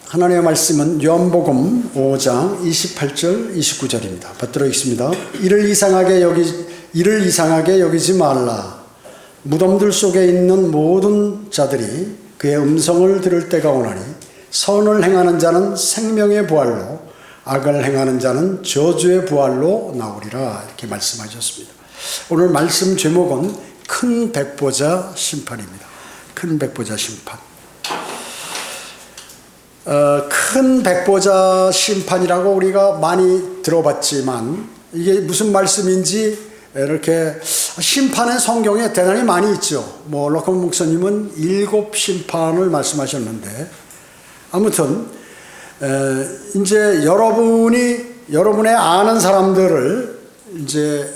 하나님의 말씀은 요한복음 5장 28절 29절입니다. 받들어 읽습니다. 이를 이상하게 여기지 말라. 무덤들 속에 있는 모든 자들이 그의 음성을 들을 때가 오나니 선을 행하는 자는 생명의 부활로, 악을 행하는 자는 저주의 부활로 나오리라. 이렇게 말씀하셨습니다. 오늘 말씀 제목은 큰 백보자 심판입니다. 큰 백보자 심판. 큰 백보자 심판이라고 우리가 많이 들어봤지만 이게 무슨 말씀인지 이렇게 심판은 성경에 대단히 많이 있죠. 럭커먼 목사님은 7 심판을 말씀하셨는데, 아무튼 이제 여러분의 아는 사람들을 이제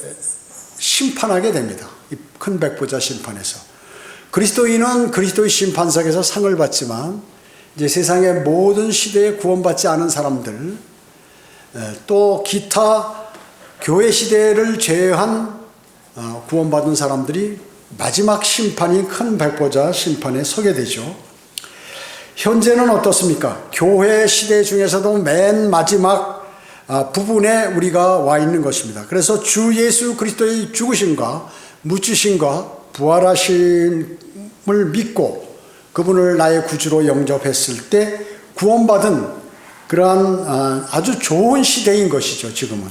심판하게 됩니다. 이 큰 백보자 심판에서. 그리스도인은 그리스도의 심판석에서 상을 받지만 이제 세상의 모든 시대에 구원받지 않은 사람들, 또 기타 교회 시대를 제외한 구원받은 사람들이 마지막 심판인 큰 백보자 심판에 서게 되죠. 현재는 어떻습니까? 교회 시대 중에서도 맨 마지막 부분에 우리가 와 있는 것입니다. 그래서 주 예수 그리스도의 죽으심과 묻히심과 부활하심을 믿고 그분을 나의 구주로 영접했을 때 구원받은 그러한 아주 좋은 시대인 것이죠. 지금은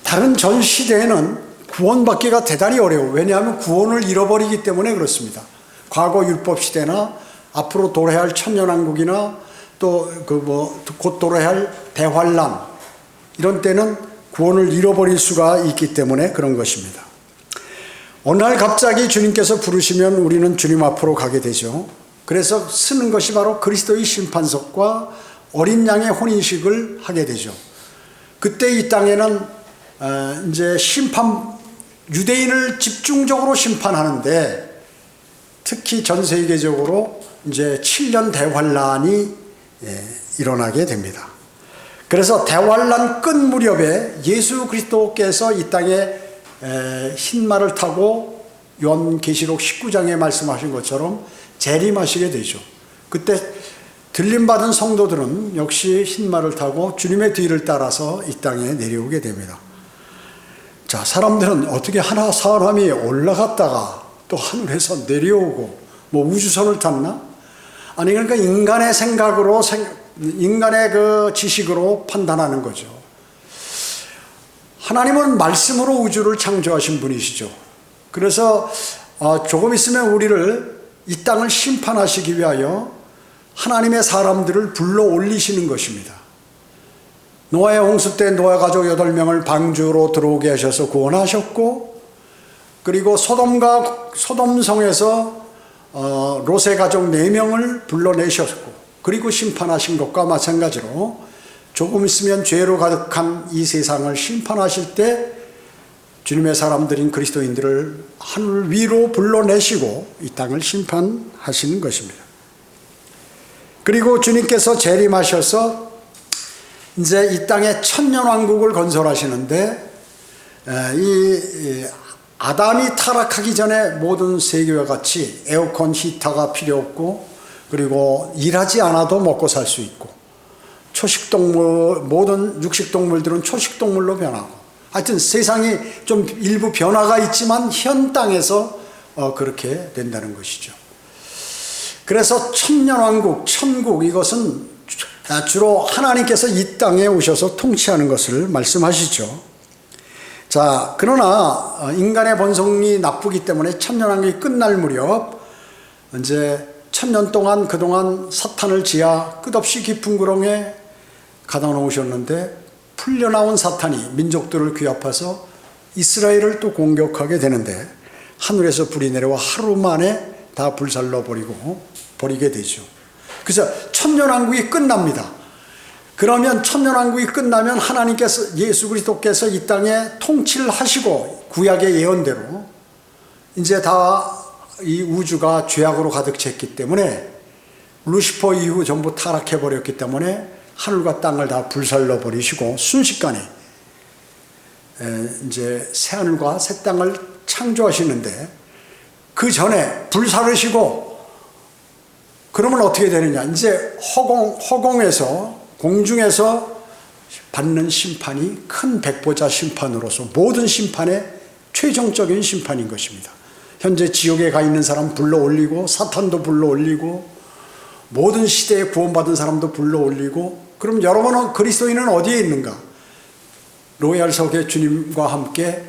다른 전 시대에는 구원받기가 대단히 어려워요. 왜냐하면 구원을 잃어버리기 때문에 그렇습니다. 과거 율법 시대나 앞으로 도래할 할 천년왕국이나 또 곧 도래할 할 대환란, 이런 때는 구원을 잃어버릴 수가 있기 때문에 그런 것입니다. 어느 날 갑자기 주님께서 부르시면 우리는 주님 앞으로 가게 되죠. 그래서 쓰는 것이 바로 그리스도의 심판석과 어린 양의 혼인식을 하게 되죠. 그때 이 땅에는 이제 유대인을 집중적으로 심판하는데, 특히 전 세계적으로 이제 7년 대환란이 일어나게 됩니다. 그래서 대환란 끝 무렵에 예수 그리스도께서 이 땅에 흰말을 타고 요한계시록 19장에 말씀하신 것처럼 재림하시게 되죠. 그때 들림받은 성도들은 역시 흰말을 타고 주님의 뒤를 따라서 이 땅에 내려오게 됩니다. 자, 사람들은 어떻게 사람이 올라갔다가 또 하늘에서 내려오고 우주선을 탔나? 아니, 그러니까 인간의 생각으로, 인간의 그 지식으로 판단하는 거죠. 하나님은 말씀으로 우주를 창조하신 분이시죠. 그래서 조금 있으면 우리를, 이 땅을 심판하시기 위하여 하나님의 사람들을 불러 올리시는 것입니다. 노아의 홍수 때 노아 가족 8명을 방주로 들어오게 하셔서 구원하셨고, 그리고 소돔성에서 롯의 가족 4명을 불러내셨고, 그리고 심판하신 것과 마찬가지로 조금 있으면 죄로 가득한 이 세상을 심판하실 때 주님의 사람들인 그리스도인들을 하늘 위로 불러내시고 이 땅을 심판하시는 것입니다. 그리고 주님께서 재림하셔서 이제 이 땅에 천년왕국을 건설하시는데, 이 아담이 타락하기 전에 모든 세계와 같이 에어컨 히터가 필요 없고, 그리고 일하지 않아도 먹고 살 수 있고, 초식동물, 모든 육식동물들은 초식동물로 변하고, 하여튼 세상이 좀 일부 변화가 있지만 현 땅에서 그렇게 된다는 것이죠. 그래서 천년왕국, 천국, 이것은 주로 하나님께서 이 땅에 오셔서 통치하는 것을 말씀하시죠. 자, 그러나 인간의 본성이 나쁘기 때문에 천년왕국이 끝날 무렵 이제 1000년 동안 그동안 사탄을 지하 끝없이 깊은 구렁에 가다 놓으셨는데, 풀려나온 사탄이 민족들을 귀합해서 이스라엘을 또 공격하게 되는데, 하늘에서 불이 내려와 하루 만에 다 불살라 버리게 되죠. 그래서 천년왕국이 끝납니다. 그러면 천년왕국이 끝나면 하나님께서, 예수 그리스도께서 이 땅에 통치를 하시고, 구약의 예언대로 이제 다 이 우주가 죄악으로 가득 찼기 때문에, 루시퍼 이후 전부 타락해 버렸기 때문에 하늘과 땅을 다 불살라 버리시고 순식간에 이제 새 하늘과 새 땅을 창조하시는데, 그 전에 불사르시고 그러면 어떻게 되느냐? 이제 허공에서, 공중에서 받는 심판이 큰 백보자 심판으로서 모든 심판의 최종적인 심판인 것입니다. 현재 지옥에 가 있는 사람 불러 올리고, 사탄도 불러 올리고, 모든 시대에 구원받은 사람도 불러 올리고, 그럼 여러분은, 그리스도인은 어디에 있는가? 로얄석에 주님과 함께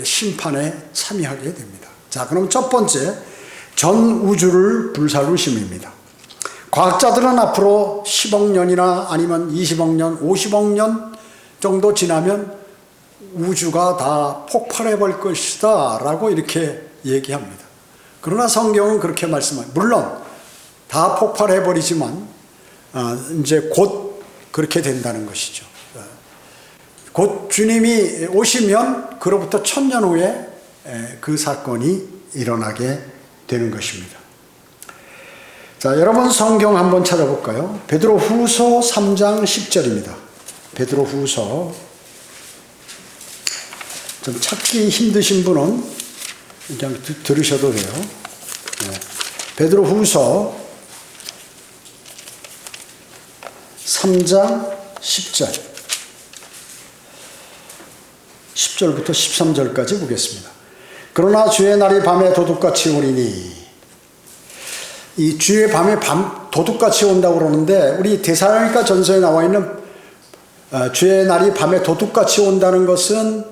심판에 참여하게 됩니다. 자, 그럼 첫 번째, 전 우주를 불사르심입니다. 과학자들은 앞으로 10억 년이나 아니면 20억 년, 50억 년 정도 지나면 우주가 다 폭발해 볼 것이다 라고 이렇게 얘기합니다. 그러나 성경은 그렇게 말씀합니다. 물론 다 폭발해 버리지만 이제 곧 그렇게 된다는 것이죠. 곧 주님이 오시면 그로부터 1000년 후에 그 사건이 일어나게 되는 것입니다. 자, 여러분 성경 한번 찾아볼까요? 베드로후서 3장 10절입니다. 베드로후서, 좀 찾기 힘드신 분은 그냥 들으셔도 돼요. 베드로후서 3장 10절, 10절부터 13절까지 보겠습니다. 그러나 주의 날이 밤에 도둑같이 오리니, 이 주의 밤에 도둑같이 온다고 그러는데, 우리 데살로니가 전서에 나와 있는 주의 날이 밤에 도둑같이 온다는 것은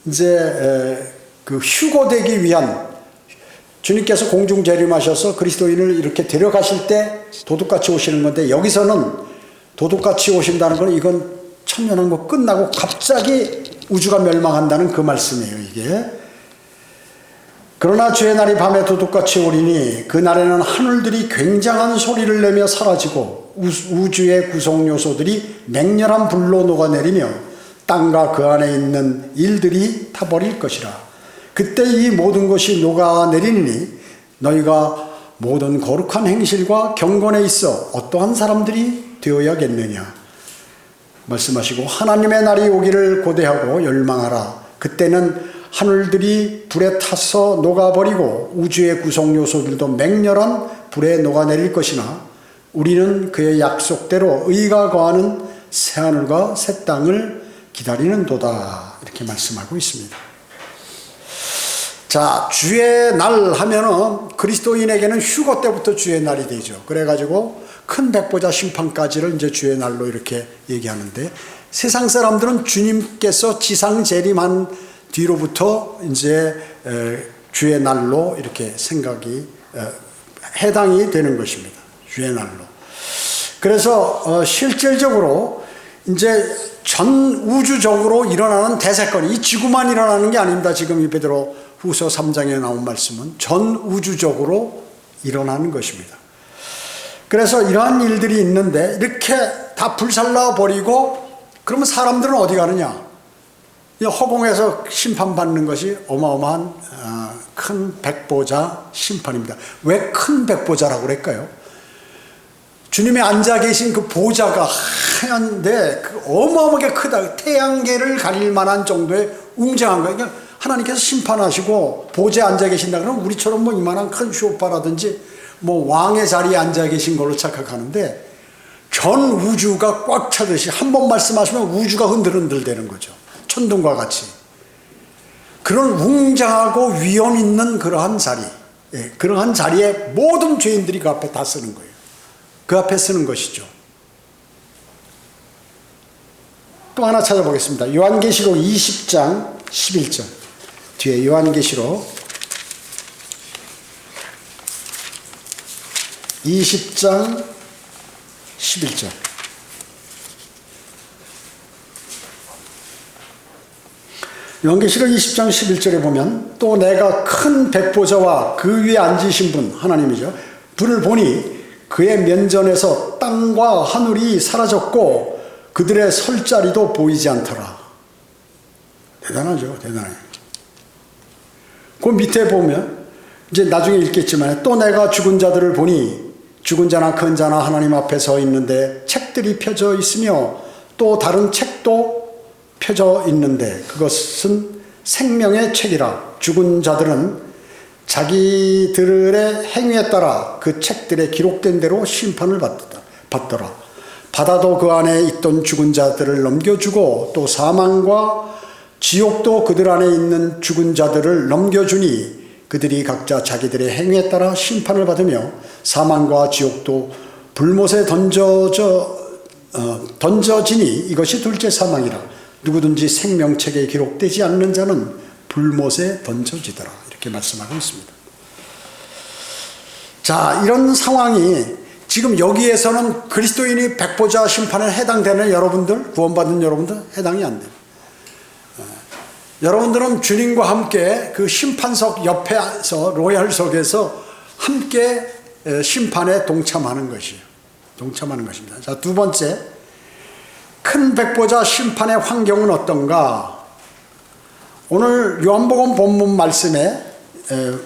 이제 그 휴거되기 위한, 주님께서 공중 재림하셔서 그리스도인을 이렇게 데려가실 때 도둑같이 오시는 건데, 여기서는 도둑같이 오신다는 건 이건 천년왕국 끝나고 갑자기 우주가 멸망한다는 그 말씀이에요, 이게. 그러나 주의 날이 밤에 도둑같이 오리니 그 날에는 하늘들이 굉장한 소리를 내며 사라지고 우주의 구성 요소들이 맹렬한 불로 녹아내리며 땅과 그 안에 있는 일들이 타버릴 것이라. 그때 이 모든 것이 녹아내리니 너희가 모든 거룩한 행실과 경건에 있어 어떠한 사람들이 되어야겠느냐 말씀하시고, 하나님의 날이 오기를 고대하고 열망하라. 그때는 하늘들이 불에 타서 녹아버리고 우주의 구성 요소들도 맹렬한 불에 녹아내릴 것이나 우리는 그의 약속대로 의가 거하는 새하늘과 새 땅을 기다리는도다. 이렇게 말씀하고 있습니다. 자, 주의 날 하면은 그리스도인에게는 휴거 때부터 주의 날이 되죠. 그래가지고 큰 백보자 심판까지를 이제 주의 날로 이렇게 얘기하는데, 세상 사람들은 주님께서 지상 재림한 뒤로부터 이제 주의 날로 이렇게 생각이 해당이 되는 것입니다. 주의 날로. 그래서 실질적으로 이제 전 우주적으로 일어나는 대사건이 이 지구만 일어나는 게 아닙니다. 지금 이 베드로후서 3장에 나온 말씀은 전 우주적으로 일어나는 것입니다. 그래서 이러한 일들이 있는데 이렇게 다 불살라 버리고 그러면 사람들은 어디 가느냐? 허공에서 심판받는 것이 어마어마한 큰 백보자 심판입니다. 왜 큰 백보자라고 그럴까요? 주님이 앉아 계신 그 보좌가 하얀데 그 어마어마하게 크다. 태양계를 가릴 만한 정도의 웅장한 거예요. 그러니까 하나님께서 심판하시고 보좌에 앉아 계신다 그러면 우리처럼 뭐 이만한 큰 쇼파라든지 뭐 왕의 자리에 앉아 계신 걸로 착각하는데, 전 우주가 꽉 차듯이 한 번 말씀하시면 우주가 흔들흔들 되는 거죠. 천둥과 같이. 그런 웅장하고 위엄 있는 그러한 자리, 그러한 자리에 모든 죄인들이 그 앞에 다 쓰는 거예요. 그 앞에 쓰는 것이죠. 또 하나 찾아보겠습니다. 요한계시록 20장 11절. 뒤에 요한계시록 20장 11절. 요한계시록 20장 11절에 보면, 또 내가 큰 백보자와 그 위에 앉으신 분, 하나님이죠, 분을 보니 그의 면전에서 땅과 하늘이 사라졌고 그들의 설 자리도 보이지 않더라. 대단하죠, 대단해요. 그 밑에 보면 이제 나중에 읽겠지만, 또 내가 죽은 자들을 보니 죽은 자나 큰 자나 하나님 앞에 서 있는데 책들이 펴져 있으며 또 다른 책도 펴져 있는데 그것은 생명의 책이라. 죽은 자들은 자기들의 행위에 따라 그 책들에 기록된 대로 심판을 받더라. 바다도 그 안에 있던 죽은 자들을 넘겨주고 또 사망과 지옥도 그들 안에 있는 죽은 자들을 넘겨주니 그들이 각자 자기들의 행위에 따라 심판을 받으며 사망과 지옥도 불못에 던져지니 이것이 둘째 사망이라. 누구든지 생명책에 기록되지 않는 자는 불못에 던져지더라. 이렇게 말씀하고 있습니다. 자, 이런 상황이 지금 여기에서는 그리스도인이 백보자 심판에 해당되는 여러분들, 구원받은 여러분들 해당이 안 돼요. 여러분들은 주님과 함께 그 심판석 옆에서 로얄석에서 함께 심판에 동참하는 것이에요. 동참하는 것입니다. 자, 두 번째, 큰 백보자 심판의 환경은 어떤가? 오늘 요한복음 본문 말씀에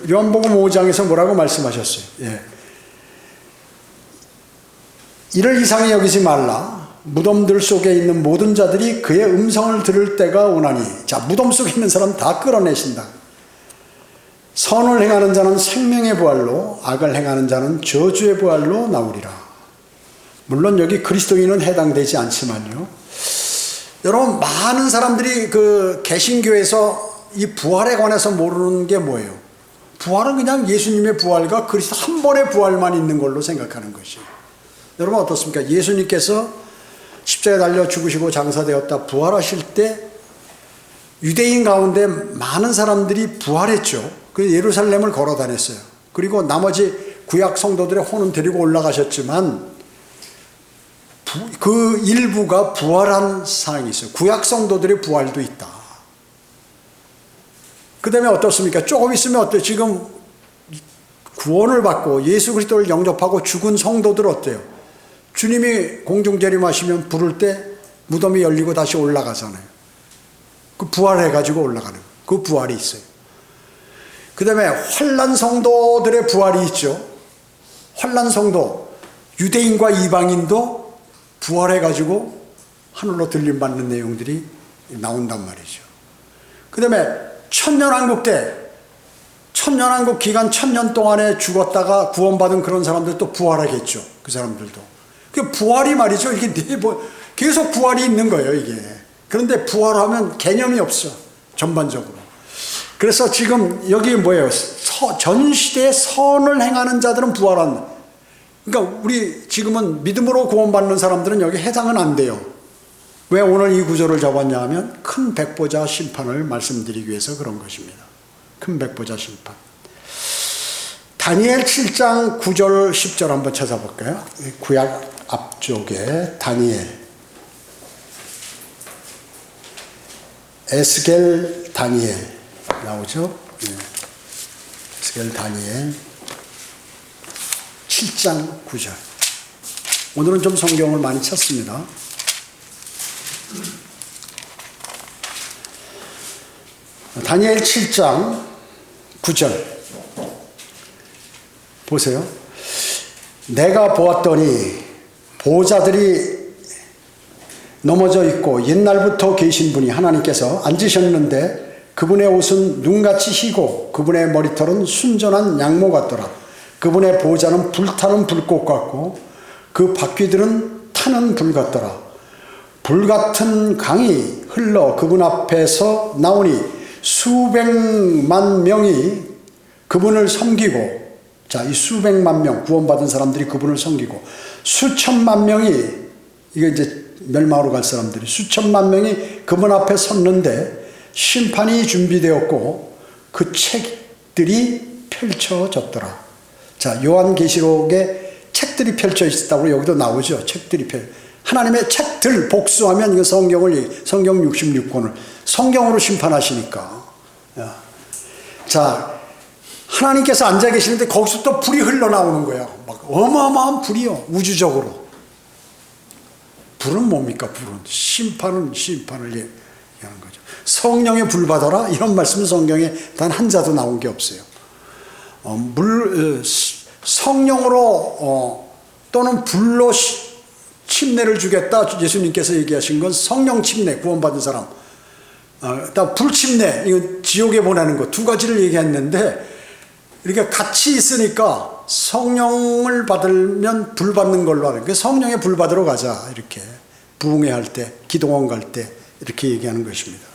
요한복음 5장에서 뭐라고 말씀하셨어요? 이를 이상히 여기지 말라. 무덤들 속에 있는 모든 자들이 그의 음성을 들을 때가 오나니. 자, 무덤 속에 있는 사람 다 끌어내신다. 선을 행하는 자는 생명의 부활로, 악을 행하는 자는 저주의 부활로 나오리라. 물론 여기 그리스도인은 해당되지 않지만요. 여러분, 많은 사람들이 그 개신교에서 이 부활에 관해서 모르는 게 뭐예요? 부활은 그냥 예수님의 부활과 그리스도 한 번의 부활만 있는 걸로 생각하는 것이에요. 여러분 어떻습니까? 예수님께서 십자가에 달려 죽으시고 장사되었다 부활하실 때 유대인 가운데 많은 사람들이 부활했죠. 그래서 예루살렘을 걸어 다녔어요. 그리고 나머지 구약 성도들의 혼은 데리고 올라가셨지만 그 일부가 부활한 사항이 있어요. 구약 성도들의 부활도 있다. 그 다음에 어떻습니까? 조금 있으면 어때요? 지금 구원을 받고 예수 그리스도를 영접하고 죽은 성도들 어때요? 주님이 공중재림하시면 부를 때 무덤이 열리고 다시 올라가잖아요. 그 부활해가지고 올라가는 그 부활이 있어요. 그 다음에 환난 성도들의 부활이 있죠. 환난 성도, 유대인과 이방인도 부활해가지고 하늘로 들림받는 내용들이 나온단 말이죠. 그 다음에 천년왕국 때, 천년왕국 기간 1000년 동안에 죽었다가 구원받은 그런 사람들 또 부활하겠죠. 그 사람들도. 그 부활이 말이죠. 이게 계속 부활이 있는 거예요, 이게. 그런데 부활하면 개념이 없어, 전반적으로. 그래서 지금 여기 뭐예요? 전 시대에 선을 행하는 자들은 부활한다. 그러니까 우리 지금은 믿음으로 구원받는 사람들은 여기 해당은 안 돼요. 왜 오늘 이 구절을 잡았냐 하면 큰 백보자 심판을 말씀드리기 위해서 그런 것입니다. 큰 백보자 심판. 다니엘 7장 9절 10절 한번 찾아볼까요? 구약 앞쪽에 다니엘, 에스겔 다니엘 나오죠? 에스겔 다니엘 7장 9절. 오늘은 좀 성경을 많이 찾습니다. 다니엘 7장 9절 보세요. 내가 보았더니 보호자들이 넘어져 있고 옛날부터 계신 분이 하나님께서 앉으셨는데 그분의 옷은 눈같이 희고 그분의 머리털은 순전한 양모 같더라. 그분의 보호자는 불타는 불꽃 같고 그 바퀴들은 타는 불 같더라. 불같은 강이 흘러 그분 앞에서 나오니 수백만 명이 그분을 섬기고, 자, 이 수백만 명 구원받은 사람들이 그분을 섬기고 수천만 명이, 이게 이제 멸망으로 갈 사람들이 수천만 명이 그분 앞에 섰는데 심판이 준비되었고 그 책들이 펼쳐졌더라. 자, 요한계시록에 책들이 펼쳐 있다고 여기도 나오죠. 책들이 하나님의 책들 복수하면 이거 성경 66권을 성경으로 심판하시니까. 자, 하나님께서 앉아 계시는데 거기서 또 불이 흘러나오는 거예요. 막 어마어마한 불이요. 우주적으로. 불은 뭡니까? 불은 심판을 얘기하는 거죠. 성령의 불 받아라 이런 말씀은 성경에 단 한 자도 나온 게 없어요. 성령으로 또는 불로 침례를 주겠다 예수님께서 얘기하신 건 성령 침례, 구원받은 사람. 불침례, 이거 지옥에 보내는 거 두 가지를 얘기했는데 이렇게 같이 있으니까 성령을 받으면 불 받는 걸로 하는, 그 성령의 불 받으러 가자, 이렇게 부흥회 할 때, 기도원 갈 때 이렇게 얘기하는 것입니다.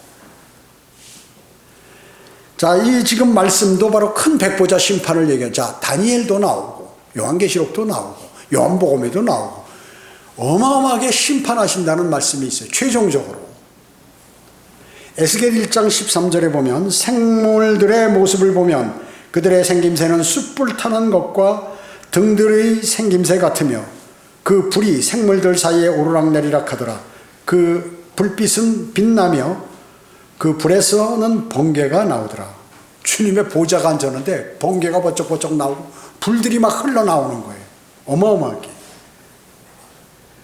자, 이 지금 말씀도 바로 큰 백보자 심판을 얘기하죠. 자, 다니엘도 나오고 요한계시록도 나오고 요한복음에도 나오고 어마어마하게 심판하신다는 말씀이 있어요. 최종적으로 에스겔 1장 13절에 보면 생물들의 모습을 보면 그들의 생김새는 숯불 타는 것과 등들의 생김새 같으며 그 불이 생물들 사이에 오르락내리락 하더라. 그 불빛은 빛나며 그 불에서는 번개가 나오더라. 주님의 보좌가 앉았는데 번개가 버쩍버쩍 나오고 불들이 막 흘러나오는 거예요. 어마어마하게.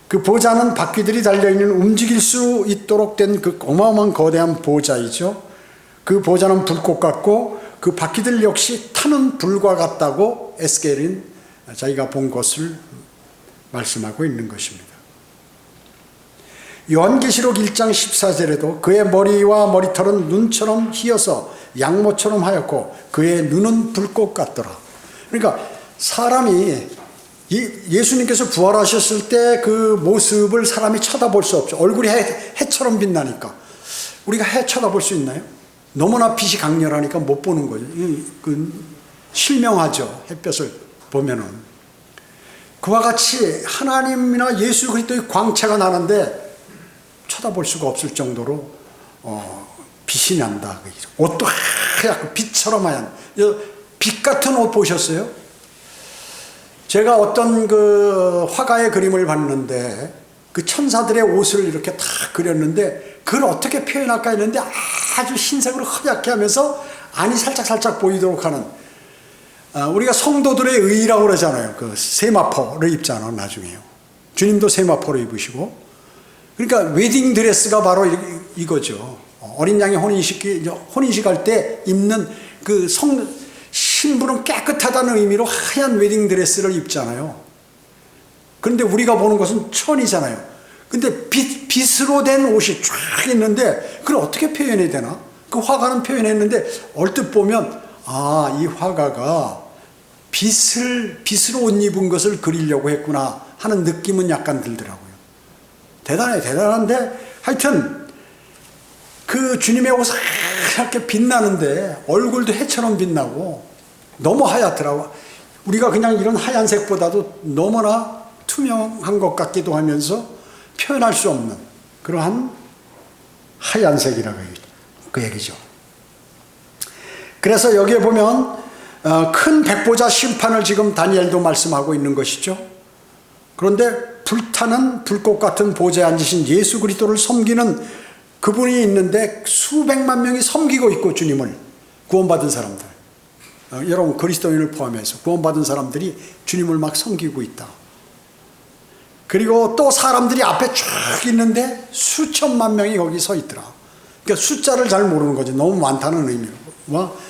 그 보좌는 바퀴들이 달려있는 움직일 수 있도록 된 그 어마어마한 거대한 보좌이죠. 그 보좌는 불꽃 같고 그 바퀴들 역시 타는 불과 같다고 에스겔은 자기가 본 것을 말씀하고 있는 것입니다. 요한계시록 1장 14절에도 그의 머리와 머리털은 눈처럼 희어서 양모처럼 하였고 그의 눈은 불꽃 같더라. 그러니까 사람이 예수님께서 부활하셨을 때 그 모습을 사람이 쳐다볼 수 없죠. 얼굴이 해처럼 빛나니까. 우리가 해 쳐다볼 수 있나요? 너무나 빛이 강렬하니까 못 보는 거죠. 실명하죠. 햇볕을 보면은. 그와 같이 하나님이나 예수 그리스도의 광채가 나는데 쳐다볼 수가 없을 정도로 빛이 난다. 옷도 하얗고 빛처럼 하얀, 빛 같은 옷 보셨어요? 제가 어떤 그 화가의 그림을 봤는데 그 천사들의 옷을 이렇게 다 그렸는데 그걸 어떻게 표현할까 했는데 아주 흰색으로 허옇게 하면서 안이 살짝 보이도록 하는, 우리가 성도들의 의라고 그러잖아요. 그 세마포를 입잖아 나중에요. 주님도 세마포를 입으시고. 그러니까 웨딩 드레스가 바로 이거죠. 어린 양의 혼인식 할 때 입는 그 신부는 깨끗하다는 의미로 하얀 웨딩 드레스를 입잖아요. 그런데 우리가 보는 것은 천이잖아요. 근데 빛으로 된 옷이 쫙 있는데 그걸 어떻게 표현해야 되나? 그 화가는 표현했는데 얼뜻 보면 이 화가가 빛으로 옷 입은 것을 그리려고 했구나 하는 느낌은 약간 들더라고요. 대단한데 하여튼 그 주님의 옷이 하얗게 빛나는데 얼굴도 해처럼 빛나고 너무 하얗더라고. 우리가 그냥 이런 하얀색보다도 너무나 투명한 것 같기도 하면서 표현할 수 없는 그러한 하얀색이라고 그 얘기죠. 그래서 여기에 보면 큰 백보자 심판을 지금 다니엘도 말씀하고 있는 것이죠. 그런데 불타는 불꽃 같은 보좌에 앉으신 예수 그리스도를 섬기는 그분이 있는데 수백만 명이 섬기고 있고 주님을 구원받은 사람들, 여러분 그리스도인을 포함해서 구원받은 사람들이 주님을 막 섬기고 있다. 그리고 또 사람들이 앞에 쭉 있는데 수천만 명이 거기 서 있더라. 그러니까 숫자를 잘 모르는 거지. 너무 많다는 의미로.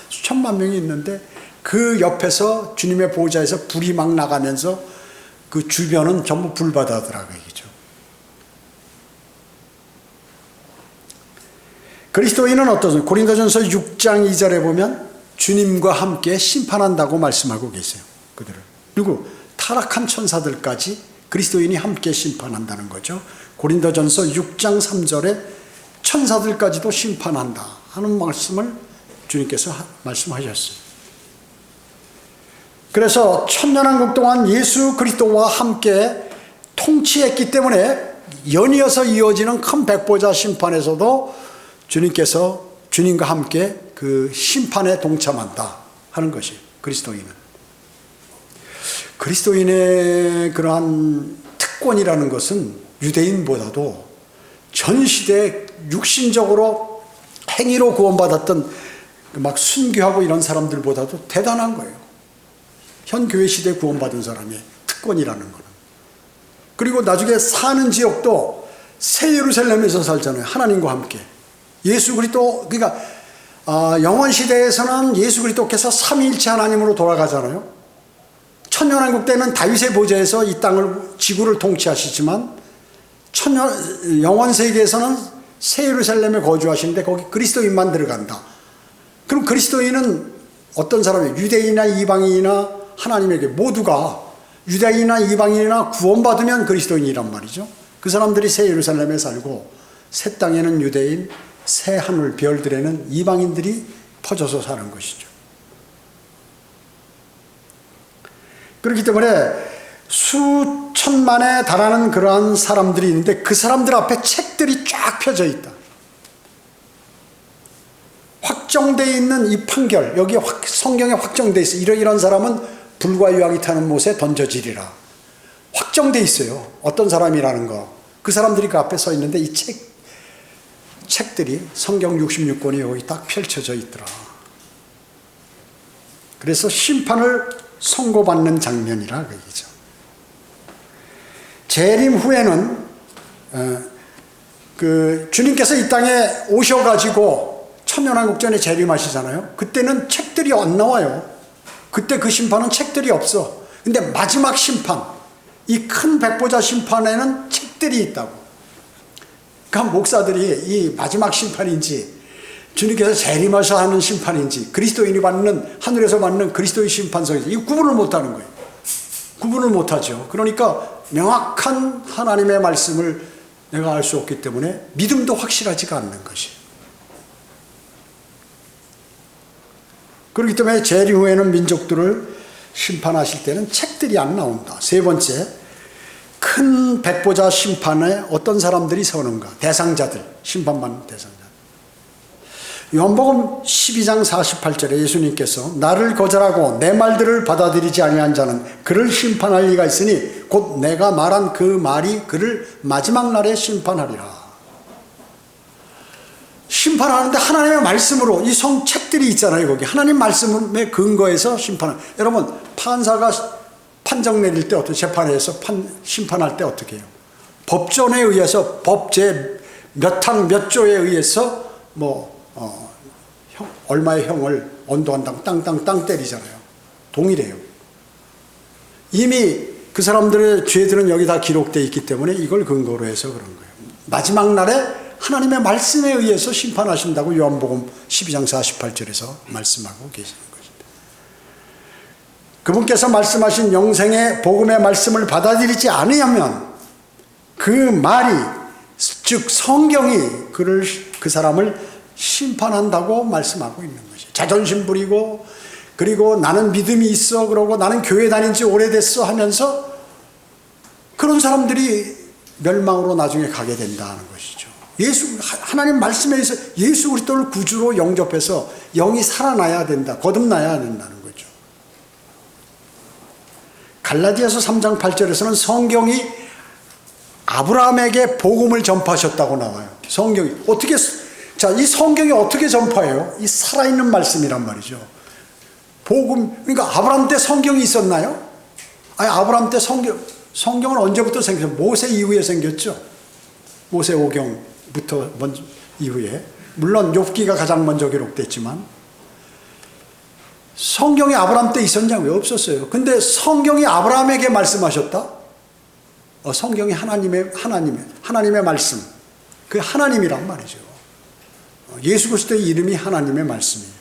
수천만 명이 있는데 그 옆에서 주님의 보좌에서 불이 막 나가면서 그 주변은 전부 불바다더라고요. 얘기죠. 그리스도인은 어떠세요? 고린도전서 6장 2절에 보면 주님과 함께 심판한다고 말씀하고 계세요. 그들을. 그리고 타락한 천사들까지 그리스도인이 함께 심판한다는 거죠. 고린도전서 6장 3절에 천사들까지도 심판한다 하는 말씀을 주님께서 말씀하셨어요. 그래서 천년왕국 동안 예수 그리스도와 함께 통치했기 때문에 연이어서 이어지는 큰 백보자 심판에서도 주님께서 주님과 함께 그 심판에 동참한다 하는 것이 그리스도인은. 그리스도인의 그러한 특권이라는 것은 유대인보다도 전 시대에 육신적으로 행위로 구원받았던 막 순교하고 이런 사람들보다도 대단한 거예요. 현 교회 시대에 구원받은 사람의 특권이라는 거는. 그리고 나중에 사는 지역도 새 예루살렘에서 살잖아요. 하나님과 함께. 예수 그리스도, 그러니까 영원 시대에서는 예수 그리스도께서 삼위일체 하나님으로 돌아가잖아요. 천년왕국 때는 다윗의 보좌에서 이 땅을, 지구를 통치하시지만 영원 세계에서는 새 예루살렘에 거주하시는데 거기 그리스도인만 들어간다. 그럼 그리스도인은 어떤 사람이 유대인이나 이방인이나 하나님에게 모두가 유대인이나 이방인이나 구원받으면 그리스도인이란 말이죠. 그 사람들이 새 예루살렘에 살고 새 땅에는 유대인, 새 하늘 별들에는 이방인들이 퍼져서 사는 것이죠. 그렇기 때문에 수천만에 달하는 그러한 사람들이 있는데 그 사람들 앞에 책들이 쫙 펴져 있다. 확정되어 있는 이 판결, 여기 성경에 확정되어 있어. 이런 사람은 불과 유황이 타는 못에 던져지리라. 확정되어 있어요. 어떤 사람이라는 거. 그 사람들이 그 앞에 서 있는데 이 책들이 성경 66권이 여기 딱 펼쳐져 있더라. 그래서 심판을 선고받는 장면이라 그 얘기죠. 재림 후에는 주님께서 이 땅에 오셔가지고 천년왕국전에 재림하시잖아요. 그때는 책들이 안 나와요. 그때 그 심판은 책들이 없어. 근데 마지막 심판, 이 큰 백보자 심판에는 책들이 있다고. 그러니까 목사들이 이 마지막 심판인지 주님께서 재림하셔 하는 심판인지 그리스도인이 받는 하늘에서 받는 그리스도의 심판성인지 이 구분을 못하는 거예요. 구분을 못하죠. 그러니까 명확한 하나님의 말씀을 내가 알 수 없기 때문에 믿음도 확실하지가 않는 것이에요. 그렇기 때문에 재림 후에는 민족들을 심판하실 때는 책들이 안 나온다. 세 번째, 큰 백보자 심판에 어떤 사람들이 서는가? 대상자들, 심판받는 대상자들. 요한복음 12장 48절에 예수님께서 나를 거절하고 내 말들을 받아들이지 아니한 자는 그를 심판할 리가 있으니 곧 내가 말한 그 말이 그를 마지막 날에 심판하리라. 심판하는데 하나님의 말씀으로 이 성책들이 있잖아요. 거기 하나님 말씀에 근거해서 심판을. 여러분 판사가 판정 내릴 때 어떻게 재판에서 심판할 때 어떻게 해요? 법전에 의해서 법제 몇 항 몇 조에 의해서 얼마의 형을 언도한다고 땅 때리잖아요. 동일해요. 이미 그 사람들의 죄들은 여기 다 기록되어 있기 때문에 이걸 근거로 해서 그런 거예요. 마지막 날에 하나님의 말씀에 의해서 심판하신다고 요한복음 12장 48절에서 말씀하고 계시는 것입니다. 그분께서 말씀하신 영생의 복음의 말씀을 받아들이지 않으면 그 말이 즉 성경이 그 사람을 심판한다고 말씀하고 있는 것이에요. 자존심 부리고 그리고 나는 믿음이 있어 그러고 나는 교회 다닌 지 오래됐어 하면서 그런 사람들이 멸망으로 나중에 가게 된다는 것이죠. 하나님 말씀에 의해서 예수 그리스도를 구주로 영접해서 영이 살아나야 된다. 거듭나야 된다는 거죠. 갈라디아서 3장 8절에서는 성경이 아브라함에게 복음을 전파하셨다고 나와요. 성경이 어떻게 이 성경이 어떻게 전파해요? 이 살아있는 말씀이란 말이죠. 복음, 그러니까 아브라함 때 성경이 있었나요? 아니, 아브라함 때 성경은 언제부터 생겼어요? 모세 이후에 생겼죠. 모세 오경부터 이후에. 물론 욥기가 가장 먼저 기록됐지만 성경이 아브라함 때 있었냐고? 왜 없었어요? 근데 성경이 아브라함에게 말씀하셨다? 성경이 하나님의 말씀. 그 하나님이란 말이죠. 예수 그리스도의 이름이 하나님의 말씀이에요.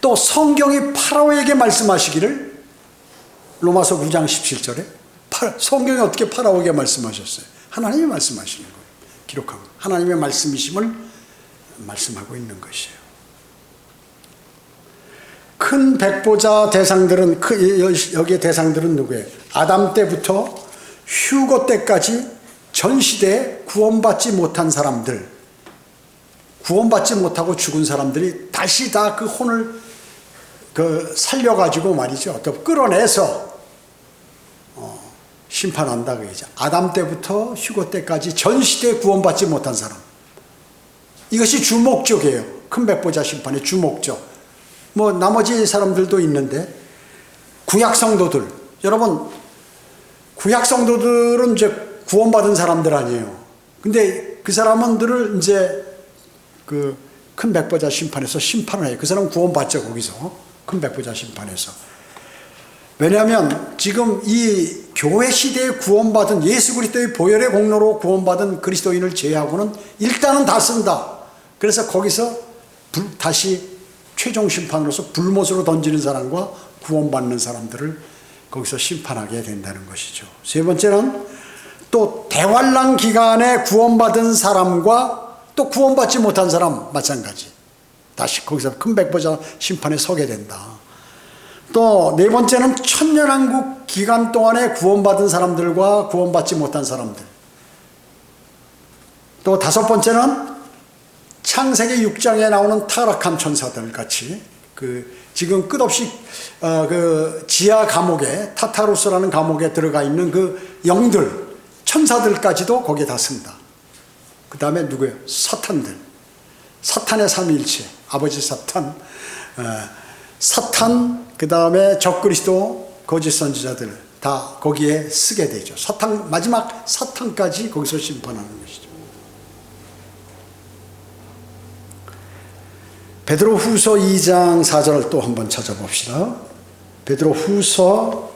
또 성경이 파라오에게 말씀하시기를 로마서 9장 17절에 성경이 어떻게 파라오에게 말씀하셨어요? 하나님이 말씀하시는 거예요. 기록하고 하나님의 말씀이심을 말씀하고 있는 것이에요. 큰 백보자 대상들은 여기에 대상들은 누구예요? 아담 때부터 휴거 때까지 전 시대에 구원받지 못한 사람들, 구원받지 못하고 죽은 사람들이 다시 다 그 혼을 살려가지고 말이죠. 또 끌어내서 심판한다 그 얘기죠. 아담 때부터 휴거 때까지 전 시대에 구원받지 못한 사람. 이것이 주목적이에요. 큰 백보자 심판의 주목적. 나머지 사람들도 있는데 구약 성도들. 여러분 구약 성도들은 이제 구원받은 사람들 아니에요. 근데 그 사람들을 이제 그 큰 백보자 심판에서 심판을 해요. 그 사람은 구원받죠. 거기서 큰 백보자 심판에서. 왜냐하면 지금 이 교회 시대에 구원받은 예수 그리스도의 보혈의 공로로 구원받은 그리스도인을 제외하고는 일단은 다 쓴다. 그래서 거기서 다시 최종 심판으로서 불못으로 던지는 사람과 구원받는 사람들을 거기서 심판하게 된다는 것이죠. 세 번째는 또 대환란 기간에 구원받은 사람과 또 구원받지 못한 사람 마찬가지. 다시 거기서 큰 백보자 심판에 서게 된다. 또 네 번째는 천년왕국 기간 동안에 구원받은 사람들과 구원받지 못한 사람들. 또 다섯 번째는 창세기 6장에 나오는 타락한 천사들 같이 지금 끝없이 그 지하 감옥에 타타로스라는 감옥에 들어가 있는 그 영들 천사들까지도 거기에 다 쓴다. 그 다음에 누구예요? 사탄들. 사탄의 삼위일체. 아버지 사탄, 그 다음에 적그리스도 거짓 선지자들 다 거기에 쓰게 되죠. 마지막 사탄까지 거기서 심판하는 것이죠. 베드로후서 2장 4절을 또 한번 찾아봅시다. 베드로후서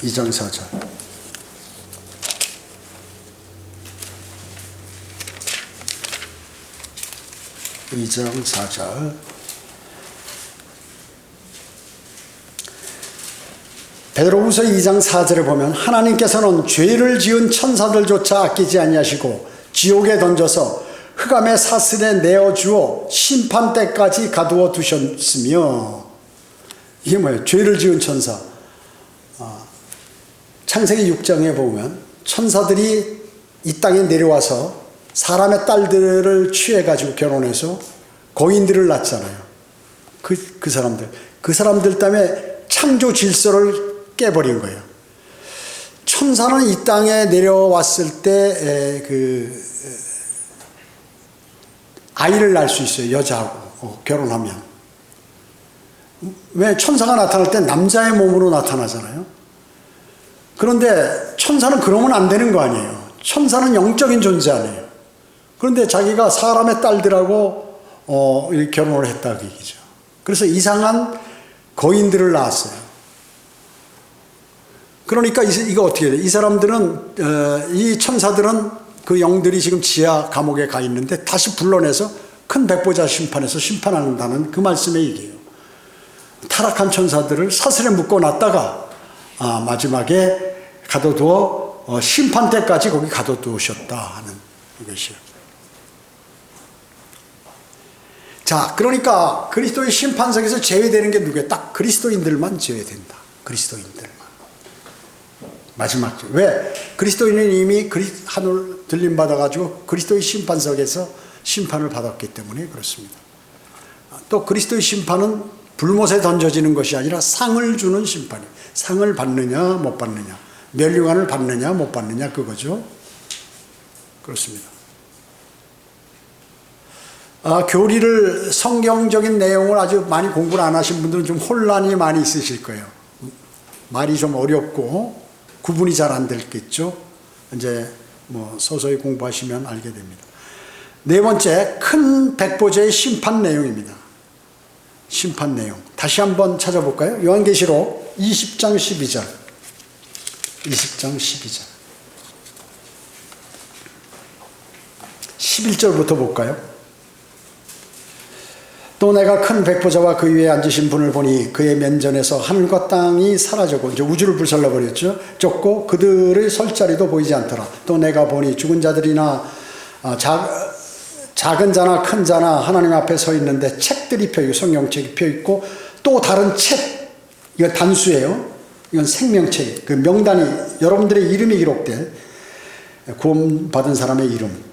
2장 4절. 베드로후서 2장 4절에 보면 하나님께서는 죄를 지은 천사들조차 아끼지 아니하시고 지옥에 던져서 흑암의 사슬에 내어주어 심판 때까지 가두어 두셨으며, 이게 뭐예요? 죄를 지은 천사. 창세기 6장에 보면 천사들이 이 땅에 내려와서 사람의 딸들을 취해가지고 결혼해서 거인들을 낳잖아요. 그 사람들 때문에 창조 질서를 깨버린 거예요. 천사는 이 땅에 내려왔을 때 아이를 낳을 수 있어요. 여자하고 결혼하면. 왜? 천사가 나타날 때 남자의 몸으로 나타나잖아요. 그런데 천사는 그러면 안 되는 거 아니에요. 천사는 영적인 존재 아니에요. 그런데 자기가 사람의 딸들하고 결혼을 했다고 얘기죠. 그래서 이상한 거인들을 낳았어요. 그러니까 이거 어떻게 돼요? 이 사람들은, 이 천사들은 그 영들이 지금 지하 감옥에 가 있는데 다시 불러내서 큰 백보자 심판에서 심판한다는 그 말씀의 얘기예요. 타락한 천사들을 사슬에 묶어놨다가 마지막에 가둬두어 심판 때까지 거기 가둬두셨다 하는 이것이요. 자, 그러니까 그리스도의 심판석에서 제외되는 게 누구예요? 딱 그리스도인들만 제외된다. 그리스도인들만. 마지막. 왜? 그리스도인은 이미 하늘 들림 받아가지고 그리스도의 심판석에서 심판을 받았기 때문에 그렇습니다. 또 그리스도의 심판은 불못에 던져지는 것이 아니라 상을 주는 심판이에요. 상을 받느냐 못 받느냐, 멸류관을 받느냐 못 받느냐 그거죠. 그렇습니다. 교리를, 성경적인 내용을 아주 많이 공부를 안 하신 분들은 좀 혼란이 많이 있으실 거예요. 말이 좀 어렵고 구분이 잘 안 됐겠죠. 이제 서서히 공부하시면 알게 됩니다. 네 번째, 큰 백보자의 심판 내용입니다. 심판 내용. 다시 한번 찾아볼까요? 요한계시록 20장 12절. 20장 12절. 11절부터 볼까요? 또 내가 큰 백보자와 그 위에 앉으신 분을 보니 그의 면전에서 하늘과 땅이 사라졌고, 이제 우주를 불살라버렸죠. 졌고 그들의 설 자리도 보이지 않더라. 또 내가 보니 죽은 자들이나 작은 자나 큰 자나 하나님 앞에 서 있는데 책들이 펴있고, 성경책이 펴있고, 또 다른 책, 이건 단수예요. 이건 생명책, 그 명단이, 여러분들의 이름이 기록된 구원받은 사람의 이름,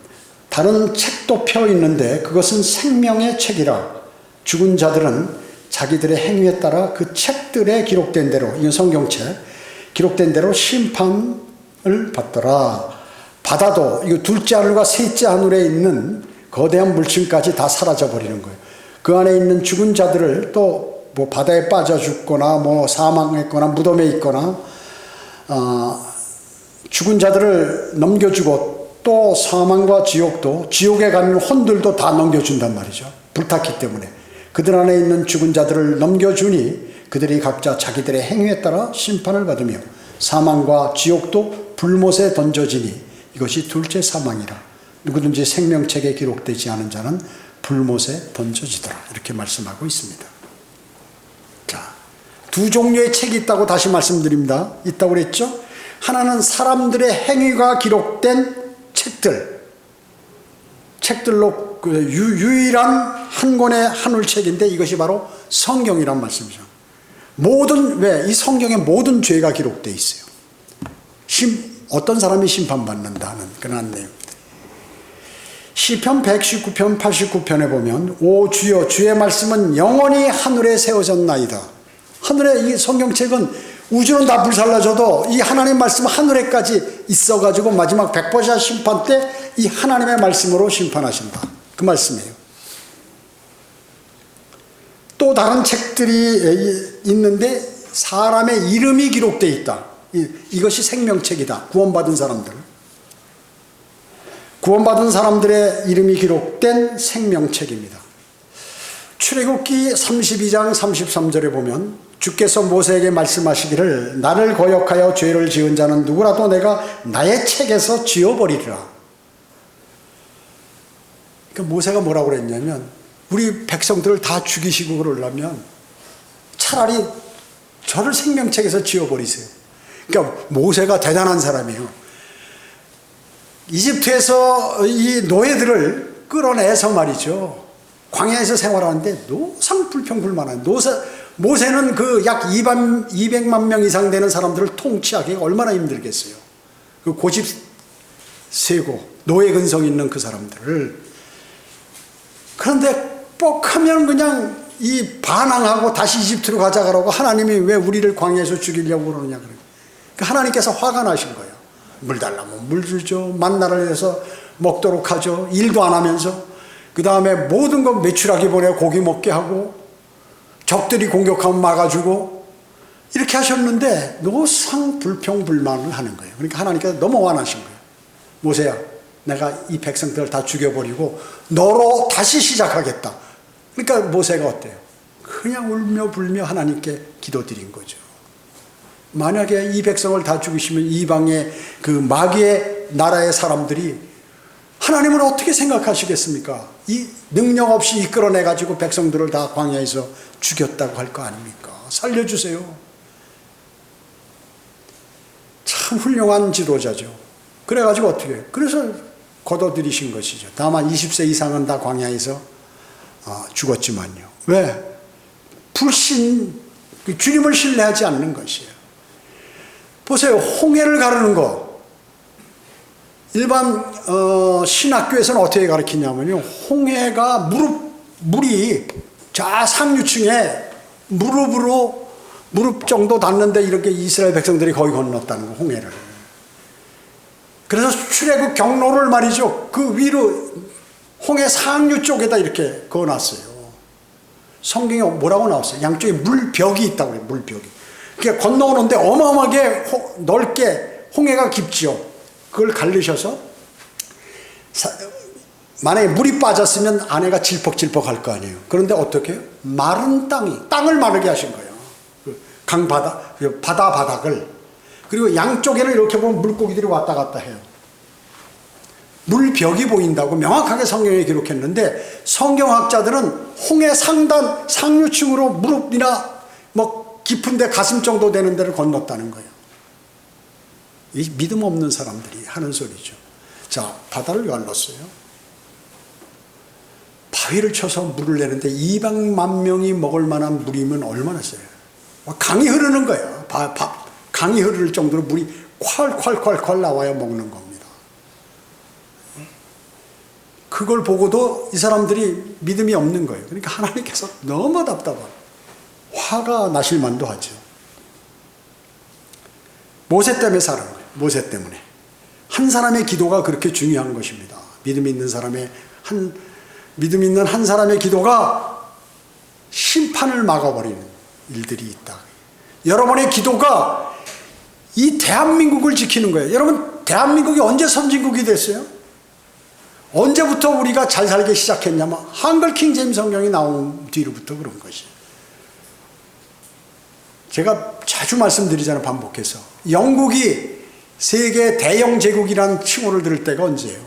다른 책도 펴있는데 그것은 생명의 책이라. 죽은 자들은 자기들의 행위에 따라 그 책들에 기록된 대로, 이건 성경책, 기록된 대로 심판을 받더라. 바다도, 이거 둘째 하늘과 셋째 하늘에 있는 거대한 물층까지 다 사라져버리는 거예요. 그 안에 있는 죽은 자들을 또 바다에 빠져 죽거나 사망했거나 무덤에 있거나 죽은 자들을 넘겨주고, 또 사망과 지옥도, 지옥에 가는 혼들도 다 넘겨준단 말이죠. 불탔기 때문에. 그들 안에 있는 죽은 자들을 넘겨주니 그들이 각자 자기들의 행위에 따라 심판을 받으며 사망과 지옥도 불못에 던져지니 이것이 둘째 사망이라. 누구든지 생명책에 기록되지 않은 자는 불못에 던져지더라. 이렇게 말씀하고 있습니다. 자, 두 종류의 책이 있다고 다시 말씀드립니다. 있다고 그랬죠? 하나는 사람들의 행위가 기록된 책들로 유일한 한 권의 한울책인데 이것이 바로 성경이란 말씀이죠. 이 성경에 모든 죄가 기록되어 있어요. 어떤 사람이 심판받는다는 그런 내용. 시편 119편 89편에 보면 오 주여 주의 말씀은 영원히 하늘에 세워졌나이다. 하늘에 이 성경책은 우주는 다 불살라져도 이 하나님 말씀 하늘에까지 있어가지고 마지막 백보자 심판 때 이 하나님의 말씀으로 심판하신다. 그 말씀이에요. 또 다른 책들이 있는데 사람의 이름이 기록되어 있다. 이것이 생명책이다. 구원받은 사람들의 이름이 기록된 생명책입니다. 출애굽기 32장 33절에 보면 주께서 모세에게 말씀하시기를 나를 거역하여 죄를 지은 자는 누구라도 내가 나의 책에서 지워버리리라. 그러니까 모세가 뭐라고 그랬냐면 우리 백성들을 다 죽이시고 그러려면 차라리 저를 생명책에서 지워버리세요. 그러니까 모세가 대단한 사람이에요. 이집트에서 이 노예들을 끌어내서 말이죠. 광야에서 생활하는데 노상불평불만한 모세는 그 약 200만 명 이상 되는 사람들을 통치하기가 얼마나 힘들겠어요. 그 고집 세고 노예 근성 있는 그 사람들을. 그런데 뻑하면 그냥 이 반항하고 다시 이집트로 가자 그러고 하나님이 왜 우리를 광야에서 죽이려고 그러느냐. 그러니까 하나님께서 화가 나신 거예요. 물 달라면 물 주죠. 만나를 해서 먹도록 하죠. 일도 안 하면서. 그 다음에 모든 거 매출하게 보내 고기 먹게 하고 적들이 공격하면 막아주고 이렇게 하셨는데 노상불평불만을 하는 거예요. 그러니까 하나님께서 너무 화나신 거예요. 모세야, 내가 이 백성들을 다 죽여버리고 너로 다시 시작하겠다. 그러니까 모세가 어때요? 그냥 울며 불며 하나님께 기도드린 거죠. 만약에 이 백성을 다 죽이시면 이방의 그 마귀의 나라의 사람들이 하나님을 어떻게 생각하시겠습니까? 이 능력 없이 이끌어내가지고 백성들을 다 광야에서 죽였다고 할 거 아닙니까? 살려주세요. 참 훌륭한 지도자죠. 그래가지고 어떻게 해요? 그래서 걷어들이신 것이죠. 다만 20세 이상은 다 광야에서 죽었지만요. 왜? 주님을 신뢰하지 않는 것이에요. 보세요. 홍해를 가르는 거. 일반 신학교에서는 어떻게 가르치냐면요. 홍해가 물이 상류층에 무릎 정도 닿는데 이렇게 이스라엘 백성들이 거의 건넜다는 거, 홍해를. 그래서 출애굽 경로를 말이죠. 그 위로 홍해 상류 쪽에다 이렇게 그어놨어요. 성경에 뭐라고 나왔어요? 양쪽에 물벽이 있다고 그래요. 물벽이. 그게 건너오는데 어마어마하게 넓게 홍해가 깊지요. 그걸 갈르셔서 만약에 물이 빠졌으면 안에가 질퍽질퍽 할 거 아니에요. 그런데 어떻게 해요? 마른 땅을 마르게 하신 거예요. 바다 바닥을. 그리고 양쪽에는 이렇게 보면 물고기들이 왔다 갔다 해요. 물벽이 보인다고 명확하게 성경에 기록했는데 성경학자들은 홍해 상류층으로 무릎이나 깊은 데 가슴 정도 되는 데를 건넜다는 거예요. 이 믿음 없는 사람들이 하는 소리죠. 자, 바다를 갈랐어요. 바위를 쳐서 물을 내는데 200만 명이 먹을 만한 물이면 얼마나 써요? 강이 흐르는 거예요. 강이 흐를 정도로 물이 콸콸콸콸 나와야 먹는 겁니다. 그걸 보고도 이 사람들이 믿음이 없는 거예요. 그러니까 하나님께서 너무 답답한 화가 나실 만도 하죠. 모세 때문에 살은 거예요. 모세 때문에. 한 사람의 기도가 그렇게 중요한 것입니다. 믿음 있는 한 사람의 기도가 심판을 막아버리는 일들이 있다. 여러분의 기도가 이 대한민국을 지키는 거예요. 여러분, 대한민국이 언제 선진국이 됐어요? 언제부터 우리가 잘 살기 시작했냐면 한글 킹제임스 성경이 나온 뒤로부터 그런 것이에요. 제가 자주 말씀드리잖아요. 반복해서. 영국이 세계 대영 제국이라는 칭호를 들을 때가 언제예요?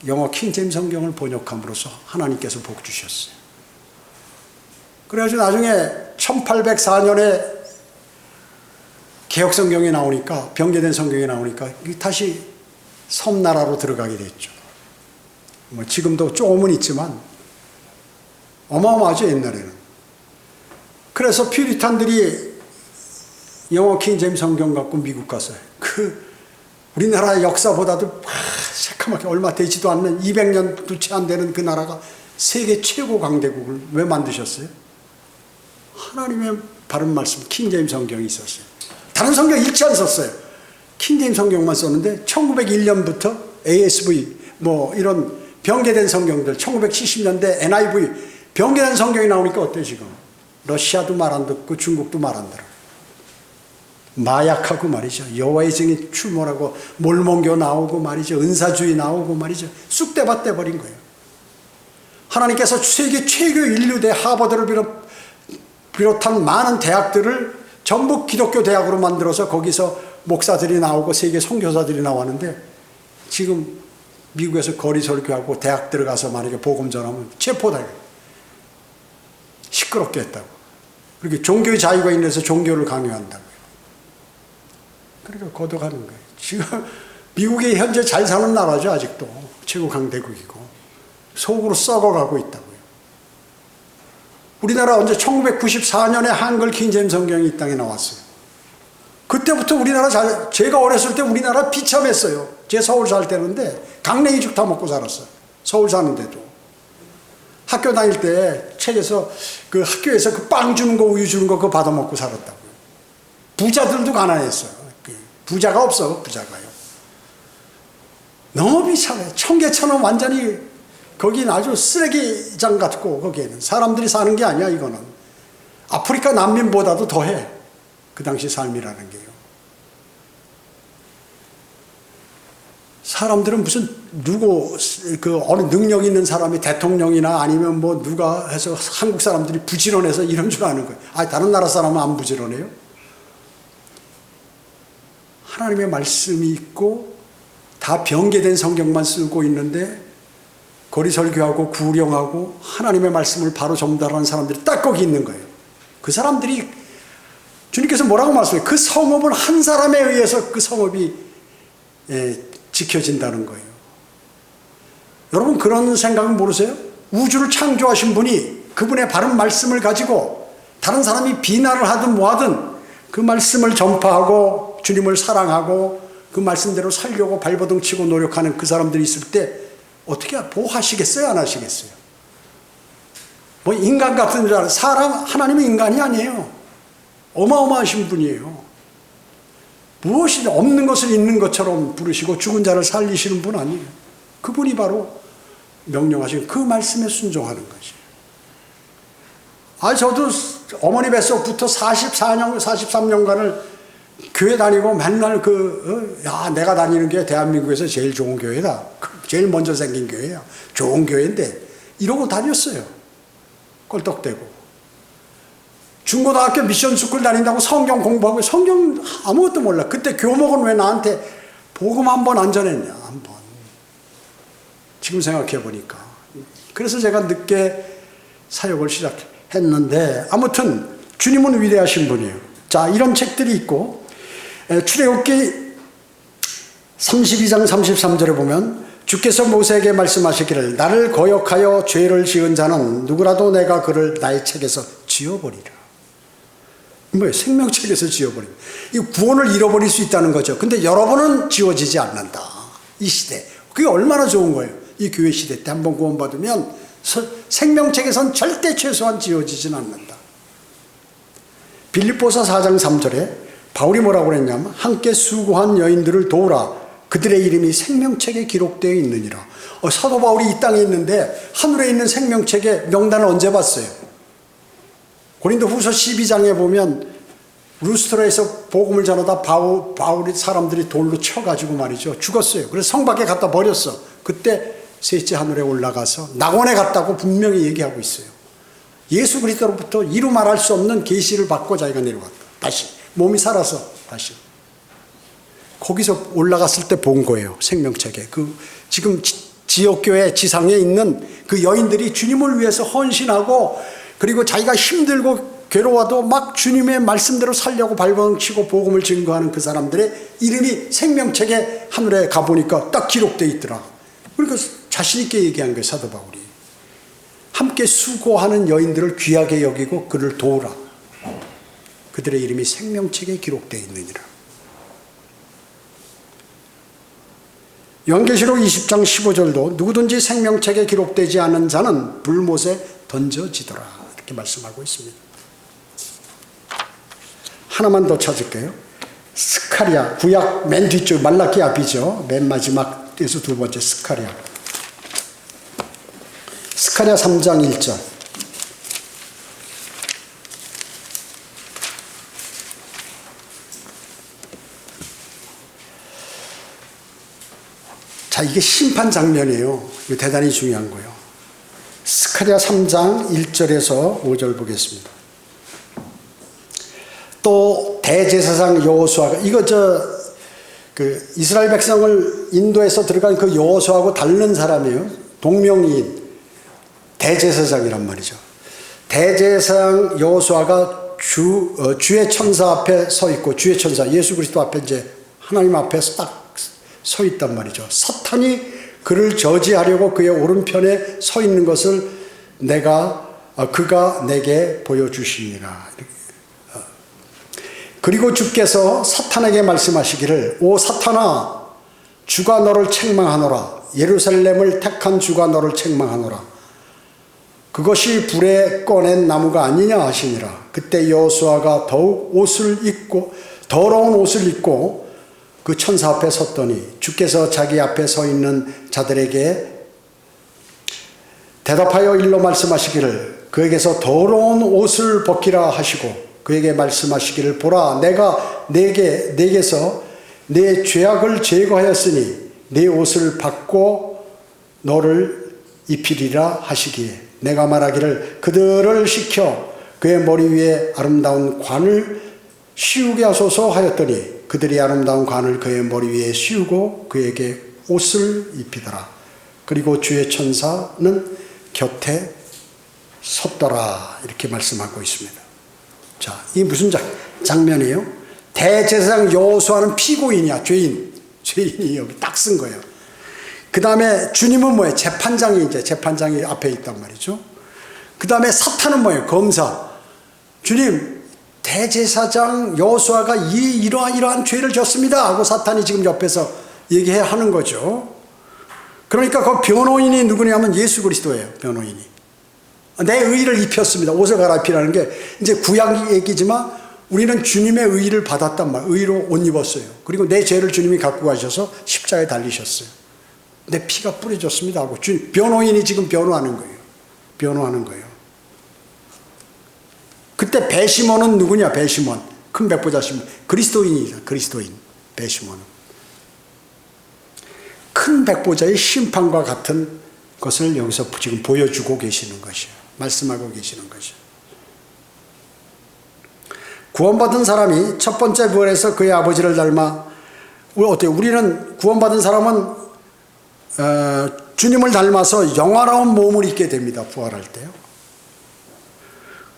영어 킹제임스 성경을 번역함으로써 하나님께서 복 주셨어요. 그래가지고 나중에 1804년에 개혁성경이 나오니까, 변개된 성경이 나오니까 다시 섬나라로 들어가게 됐죠. 뭐 지금도 조금은 있지만 어마어마하죠, 옛날에는. 그래서 퓨리탄들이 영어 킹제임스 성경 갖고 미국 갔어요. 우리나라 역사보다도 새카맣게 얼마 되지도 않는 200년도 채 안 되는 그 나라가 세계 최고 강대국을 왜 만드셨어요? 하나님의 바른 말씀, 킹제임스 성경이 있었어요. 다른 성경 일치 안 썼어요. 킹제임스 성경만 썼는데 1901년부터 ASV 뭐 이런 변개된 성경들, 1970년대 NIV 변개된 성경이 나오니까 어때요 지금? 러시아도 말 안 듣고 중국도 말 안 들어. 마약하고 말이죠. 여호와의 증인 출몰하고 몰몬교 나오고 말이죠. 은사주의 나오고 말이죠. 쑥대밭 돼버린 거예요. 하나님께서 세계 최고 인류대 하버드를 비롯한 많은 대학들을 전부 기독교 대학으로 만들어서 거기서 목사들이 나오고 세계 선교사들이 나왔는데 지금 미국에서 거리 설교하고 대학 들어가서 만약에 복음 전하면 체포당해요. 시끄럽게 했다고. 그렇게 종교의 자유가 있는데서 종교를 강요한다고요. 그러니까 거둬가는 거예요. 지금 미국이 현재 잘 사는 나라죠. 아직도 최고 강대국이고 속으로 썩어가고 있다고요. 우리나라 언제 1994년에 한글 킹제임스 성경이 이 땅에 나왔어요. 그때부터 우리나라 제가 어렸을 때 우리나라 비참했어요. 제 서울 살 때는데 강냉이죽 다 먹고 살았어요. 서울 사는데도. 학교 다닐 때 책에서 그 학교에서 그 빵 주는 거 우유 주는 거 그거 받아 먹고 살았다고요. 부자들도 가난했어요. 부자가 없어, 부자가요. 너무 비참해. 청계천은 완전히 거긴 아주 쓰레기장 같고 거기에는 사람들이 사는 게 아니야. 이거는 아프리카 난민보다도 더해. 그 당시 삶이라는 게요. 사람들은 무슨 어느 능력 있는 사람이 대통령이나 아니면 뭐 누가 해서 한국 사람들이 부지런해서 이런 줄 아는 거예요. 다른 나라 사람은 안 부지런해요? 하나님의 말씀이 있고 다 변개된 성경만 쓰고 있는데 거리 설교하고 구령하고 하나님의 말씀을 바로 전달하는 사람들이 딱 거기 있는 거예요. 그 사람들이 주님께서 뭐라고 말씀해요? 그 성읍은 한 사람에 의해서 그 성읍이 지켜진다는 거예요. 여러분 그런 생각은 모르세요? 우주를 창조하신 분이 그분의 바른 말씀을 가지고 다른 사람이 비난을 하든 뭐하든 그 말씀을 전파하고 주님을 사랑하고 그 말씀대로 살려고 발버둥 치고 노력하는 그 사람들이 있을 때 어떻게 보호하시겠어요? 안 하시겠어요? 뭐 인간 같은 줄 알아요. 하나님은 인간이 아니에요. 어마어마하신 분이에요. 무엇이 없는 것을 있는 것처럼 부르시고 죽은 자를 살리시는 분 아니에요. 그분이 바로 명령하신 그 말씀에 순종하는 것이에요. 저도 어머니 뱃속부터 43년간을 교회 다니고 맨날 내가 다니는 게 대한민국에서 제일 좋은 교회다. 제일 먼저 생긴 교회야. 좋은 교회인데 이러고 다녔어요. 껄떡대고. 중고등학교 미션 스쿨 다닌다고 성경 공부하고 성경 아무것도 몰라. 그때 교목은 왜 나한테 복음 한 번 안 전했냐. 한 번. 지금 생각해 보니까. 그래서 제가 늦게 사역을 시작했는데 아무튼 주님은 위대하신 분이에요. 자, 이런 책들이 있고 출애굽기 32장 33절에 보면 주께서 모세에게 말씀하시기를 나를 거역하여 죄를 지은 자는 누구라도 내가 그를 나의 책에서 지워버리라. 뭐예요? 생명책에서 지워버리라. 이 구원을 잃어버릴 수 있다는 거죠. 근데 여러분은 지워지지 않는다. 이 시대. 그게 얼마나 좋은 거예요. 이 교회 시대 때 한번 구원받으면 생명책에선 절대 최소한 지워지진 않는다. 빌립보서 4장 3절에 바울이 뭐라고 그랬냐면 함께 수고한 여인들을 도우라. 그들의 이름이 생명책에 기록되어 있느니라. 사도 바울이 이 땅에 있는데 하늘에 있는 생명책에 명단을 언제 봤어요? 고린도 후서 12장에 보면 루스트라에서 복음을 전하다 바울이 사람들이 돌로 쳐가지고 말이죠. 죽었어요. 그래서 성 밖에 갖다 버렸어. 그때 셋째 하늘에 올라가서 낙원에 갔다고 분명히 얘기하고 있어요. 예수 그리스도로부터 이루 말할 수 없는 계시를 받고 자기가 내려갔다. 다시 몸이 살아서 다시 거기서 올라갔을 때 본 거예요. 생명책에. 지금 지옥교회 지상에 있는 그 여인들이 주님을 위해서 헌신하고 그리고 자기가 힘들고 괴로워도 막 주님의 말씀대로 살려고 발버둥치고 복음을 증거하는 그 사람들의 이름이 생명책에 하늘에 가보니까 딱 기록되어 있더라. 그러니까 자신 있게 얘기한 거예요, 사도 바울이. 함께 수고하는 여인들을 귀하게 여기고 그를 도우라. 그들의 이름이 생명책에 기록되어 있느니라. 요한계시록 20장 15절도 누구든지 생명책에 기록되지 않은 자는 불못에 던져지더라. 이렇게 말씀하고 있습니다. 하나만 더 찾을게요. 스가랴, 구약 맨 뒤쪽 말라기 앞이죠. 맨 마지막에서 두 번째 스가랴. 스가랴 3장 1절. 자, 이게 심판 장면이에요. 이거 대단히 중요한 거예요. 스가랴 3장 1절에서 5절 보겠습니다. 또 대제사장 여호수아가 이거 그 이스라엘 백성을 인도에서 들어간 그 여호수아하고 다른 사람이에요. 동명이인 대제사장이란 말이죠. 대제사장 여호수아가 주의 천사 앞에 서 있고 주의 천사 예수 그리스도 앞에 이제 하나님 앞에서 딱 서 있단 말이죠. 사탄이 그를 저지하려고 그의 오른편에 서 있는 것을 그가 내게 보여주시니라. 그리고 주께서 사탄에게 말씀하시기를 오 사탄아 주가 너를 책망하노라. 예루살렘을 택한 주가 너를 책망하노라. 그것이 불에 꺼낸 나무가 아니냐 하시니라. 그때 여호수아가 더욱 더러운 옷을 입고 그 천사 앞에 섰더니 주께서 자기 앞에 서 있는 자들에게 대답하여 일러 말씀하시기를 그에게서 더러운 옷을 벗기라 하시고 그에게 말씀하시기를 보라 내가 내게서 내 죄악을 제거하였으니 내 옷을 받고 너를 입히리라 하시기에 내가 말하기를 그들을 시켜 그의 머리 위에 아름다운 관을 씌우게 하소서 하였더니 그들이 아름다운 관을 그의 머리 위에 씌우고 그에게 옷을 입히더라. 그리고 주의 천사는 곁에 섰더라. 이렇게 말씀하고 있습니다. 자, 이 무슨 장면이에요? 대제사장 여호수아는 피고인이야. 죄인이 여기 딱 쓴 거예요. 그 다음에 주님은 뭐예요? 재판장이 앞에 있단 말이죠. 그 다음에 사탄은 뭐예요? 검사. 주님, 대제사장 여호수아가 이러한 죄를 졌습니다 하고 사탄이 지금 옆에서 얘기해야 하는 거죠. 그러니까 그 변호인이 누구냐면 예수 그리스도예요. 변호인이 내 의의를 입혔습니다. 옷을 갈아입히라는 게 이제 구약 얘기지만 우리는 주님의 의의를 받았단 말이에요. 의로 옷 입었어요. 그리고 내 죄를 주님이 갖고 가셔서 십자가에 달리셨어요. 내 피가 뿌려졌습니다 하고 변호인이 지금 변호하는 거예요. 그때 배시몬은 누구냐? 배시몬. 큰 백보자 시몬. 그리스도인이다. 그리스도인. 배시몬은. 큰 백보자의 심판과 같은 것을 여기서 지금 보여주고 계시는 것이에요. 말씀하고 계시는 것이에요. 구원받은 사람이 첫 번째 부활에서 그의 아버지를 닮아 어때요? 우리는 구원받은 사람은 주님을 닮아서 영화로운 몸을 입게 됩니다. 부활할 때요.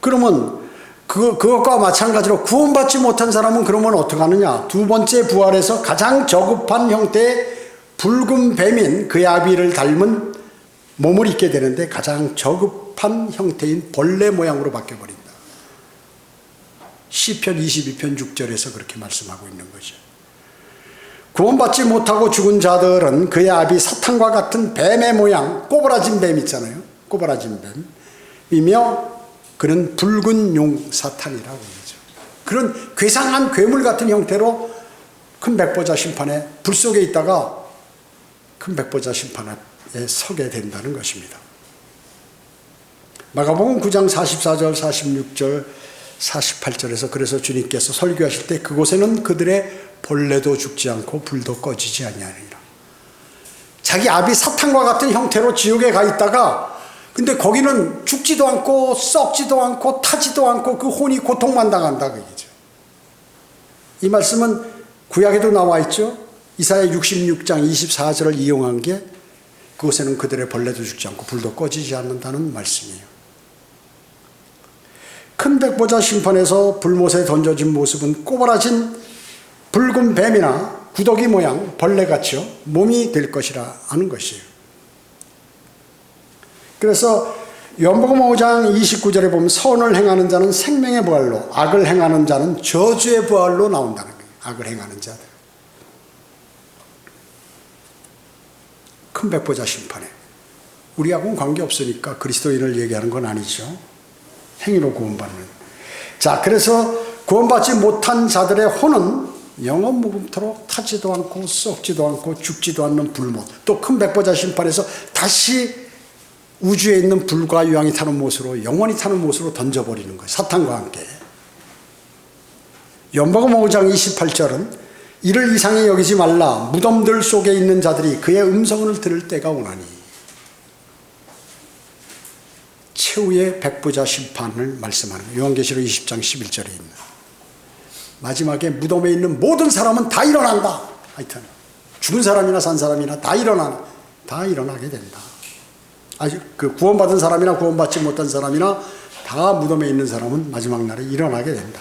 그러면 그것과 마찬가지로 구원받지 못한 사람은 그러면 어떻게 하느냐? 두 번째 부활에서 가장 저급한 형태의 붉은 뱀인 그의 아비를 닮은 몸을 입게 되는데 가장 저급한 형태인 벌레 모양으로 바뀌어버린다. 시편 22편 6절에서 그렇게 말씀하고 있는 거죠. 구원받지 못하고 죽은 자들은 그의 아비 사탄과 같은 뱀의 모양, 꼬부라진 뱀 있잖아요. 꼬부라진 뱀이며 그는 붉은 용 사탄이라고 하죠. 그런 괴상한 괴물 같은 형태로 큰 백보자 심판에 불 속에 있다가 큰 백보자 심판에 서게 된다는 것입니다. 마가복음 9장 44절, 46절, 48절에서 그래서 주님께서 설교하실 때 그곳에는 그들의 벌레도 죽지 않고 불도 꺼지지 아니하리라. 자기 아비 사탄과 같은 형태로 지옥에 가 있다가 근데 거기는 죽지도 않고 썩지도 않고 타지도 않고 그 혼이 고통만 당한다 그 얘기죠. 이 말씀은 구약에도 나와 있죠. 이사야 66장 24절을 이용한 게 그곳에는 그들의 벌레도 죽지 않고 불도 꺼지지 않는다는 말씀이에요. 큰 백보자 심판에서 불못에 던져진 모습은 꼬부라진 붉은 뱀이나 구더기 모양 벌레같이요 몸이 될 것이라 하는 것이에요. 그래서 요한복음 5장 29절에 보면 선을 행하는 자는 생명의 부활로, 악을 행하는 자는 저주의 부활로 나온다는 거예요. 악을 행하는 자들. 큰 백보자 심판에 우리하고는 관계없으니까 그리스도인을 얘기하는 건 아니죠. 행위로 구원받는. 자, 그래서 구원받지 못한 자들의 혼은 영원 무금토록 타지도 않고 썩지도 않고 죽지도 않는 불못, 또 큰 백보자 심판에서 다시 우주에 있는 불과 유황이 타는 못으로, 영원히 타는 못으로 던져버리는 거예요. 사탄과 함께. 요한복음 5장 28절은 이를 이상히 여기지 말라. 무덤들 속에 있는 자들이 그의 음성을 들을 때가 오나니. 최후의 백보자 심판을 말씀하는 거예요. 요한계시록 20장 11절에 있는. 마지막에 무덤에 있는 모든 사람은 다 일어난다. 하여튼 죽은 사람이나 산 사람이나 다 일어나게 된다. 아직 그 구원받은 사람이나 구원받지 못한 사람이나 다 무덤에 있는 사람은 마지막 날에 일어나게 된다.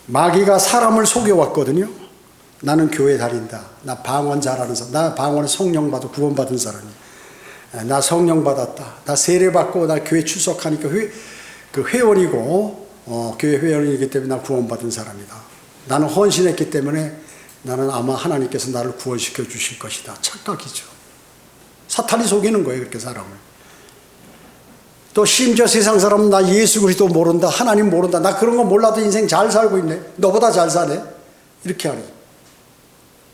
마귀가 사람을 속여왔거든요. 나는 교회 다닌다. 나 방언 잘하는 사람. 나 방언은 성령 받아 구원받은 사람이야. 나 성령 받았다. 나 세례 받고 나 교회 출석하니까 회원이고 교회 회원이기 때문에 나 구원받은 사람이다. 나는 헌신했기 때문에 나는 아마 하나님께서 나를 구원시켜 주실 것이다. 착각이죠. 사탄이 속이는 거예요. 그렇게 사람을. 또 심지어 세상 사람은 나 예수 그리스도 모른다. 하나님 모른다. 나 그런 거 몰라도 인생 잘 살고 있네. 너보다 잘 사네. 이렇게 하니.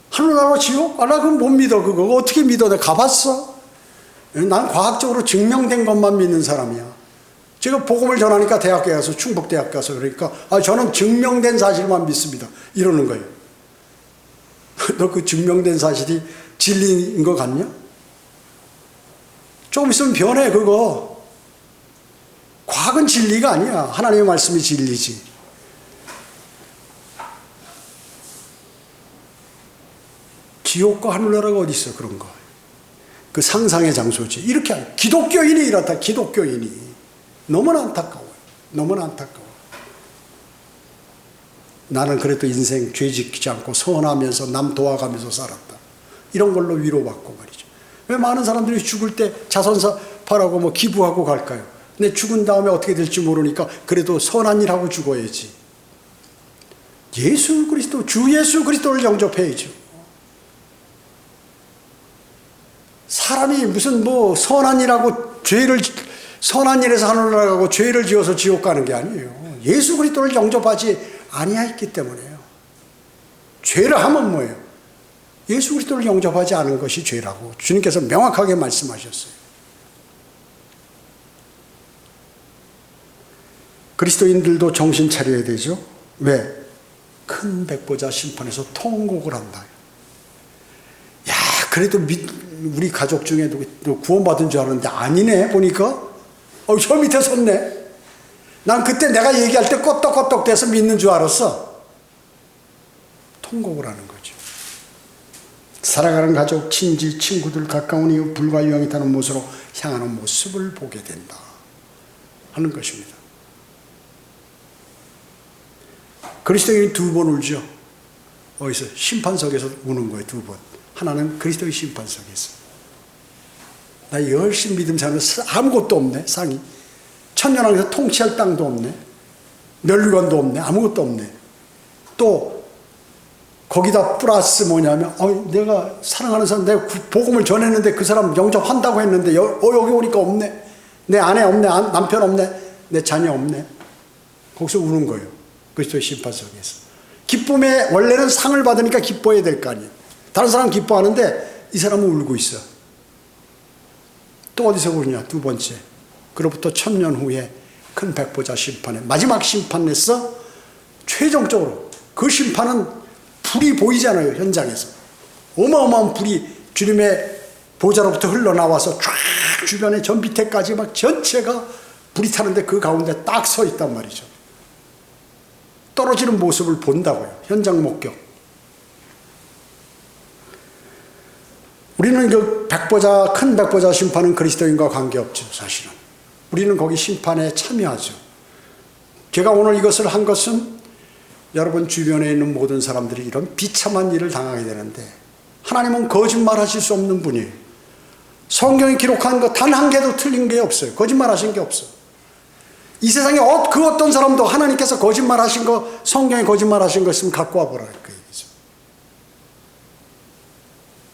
하늘나라 지옥? 나 그건 못 믿어. 그거 어떻게 믿어? 내가 가봤어. 난 과학적으로 증명된 것만 믿는 사람이야. 제가 복음을 전하니까 대학교에 가서 충북대학 가서 그러니까 저는 증명된 사실만 믿습니다. 이러는 거예요. 너 그 증명된 사실이 진리인 것 같냐? 조금 있으면 변해 그거. 과학은 진리가 아니야. 하나님의 말씀이 진리지. 지옥과 하늘나라가 어디 있어 그런 거. 그 상상의 장소지. 이렇게 하는 기독교인이 이렇다. 기독교인이. 너무나 안타까워요. 너무나 안타까워. 나는 그래도 인생 죄 짓지 않고 선하면서 남 도와가면서 살았다. 이런 걸로 위로받고 말이죠. 왜 많은 사람들이 죽을 때 자선사 파라고 뭐 기부하고 갈까요? 근데 죽은 다음에 어떻게 될지 모르니까 그래도 선한 일 하고 죽어야지. 예수 그리스도, 주 예수 그리스도를 영접해야죠. 사람이 무슨 뭐 선한 일하고 선한 일에서 하늘나라 가고 죄를 지어서 지옥 가는 게 아니에요. 예수 그리스도를 영접하지 아니했기 때문에요. 죄를 하면 뭐예요? 예수 그리스도를 영접하지 않은 것이 죄라고 주님께서 명확하게 말씀하셨어요. 그리스도인들도 정신 차려야 되죠. 왜? 큰 백보자 심판에서 통곡을 한다. 야, 그래도 우리 가족 중에 구원받은 줄 알았는데 아니네 보니까. 저 밑에 섰네. 난 그때 내가 얘기할 때 껐떡껐떡 돼서 믿는 줄 알았어. 통곡을 하는 거죠. 살아가는 가족, 친지, 친구들, 가까운 이웃, 불과 유황이 타는 못으로 향하는 모습을 보게 된다 하는 것입니다. 그리스도인이 두 번 울죠. 어디서? 심판석에서 우는 거예요. 두 번. 하나는 그리스도의 심판석에서. 나 열심히 믿음 사는데 아무것도 없네. 상이. 천년왕에서 통치할 땅도 없네. 멸류관도 없네. 아무것도 없네. 또 거기다 플러스 뭐냐면 내가 사랑하는 사람, 내가 복음을 전했는데 그 사람 영접한다고 했는데 여기 오니까 없네. 내 아내 없네. 남편 없네. 내 자녀 없네. 거기서 우는 거예요. 그리스도의 심판석에서. 기쁨에 원래는 상을 받으니까 기뻐해야 될 거 아니에요. 다른 사람 기뻐하는데 이 사람은 울고 있어. 또 어디서 우느냐? 두 번째. 그로부터 1000년 후에 큰 백보자 심판에 마지막 심판에서 최종적으로 그 심판은 불이 보이잖아요. 현장에서 어마어마한 불이 주님의 보좌로부터 흘러나와서 쫙 주변에 전 밑에까지 막 전체가 불이 타는데 그 가운데 딱 서 있단 말이죠. 떨어지는 모습을 본다고요. 현장 목격. 우리는 그 백보자, 큰 백보자 심판은 그리스도인과 관계없죠, 사실은. 우리는 거기 심판에 참여하죠. 제가 오늘 이것을 한 것은 여러분 주변에 있는 모든 사람들이 이런 비참한 일을 당하게 되는데, 하나님은 거짓말하실 수 없는 분이에요. 성경이 기록한 것 단 한 개도 틀린 게 없어요. 거짓말하신 게 없어요. 이 세상에 그 어떤 사람도 하나님께서 거짓말하신 거, 성경에 거짓말하신 거 있으면 갖고 와보라, 그 얘기죠.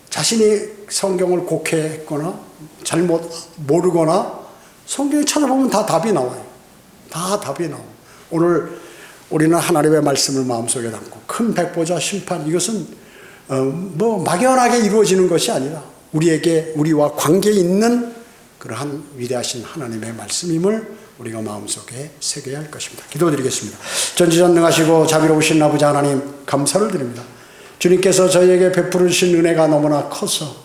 자신이 성경을 곡해했거나 잘못 모르거나 성경에 찾아보면 다 답이 나와요. 다 답이 나와요. 오늘 우리는 하나님의 말씀을 마음속에 담고 큰 백보자 심판, 이것은 막연하게 이루어지는 것이 아니라 우리와 관계 있는 그러한 위대하신 하나님의 말씀임을 우리가 마음속에 새겨야 할 것입니다. 기도드리겠습니다. 전지전능하시고 자비로우신 아버지 하나님, 감사를 드립니다. 주님께서 저희에게 베풀으신 은혜가 너무나 커서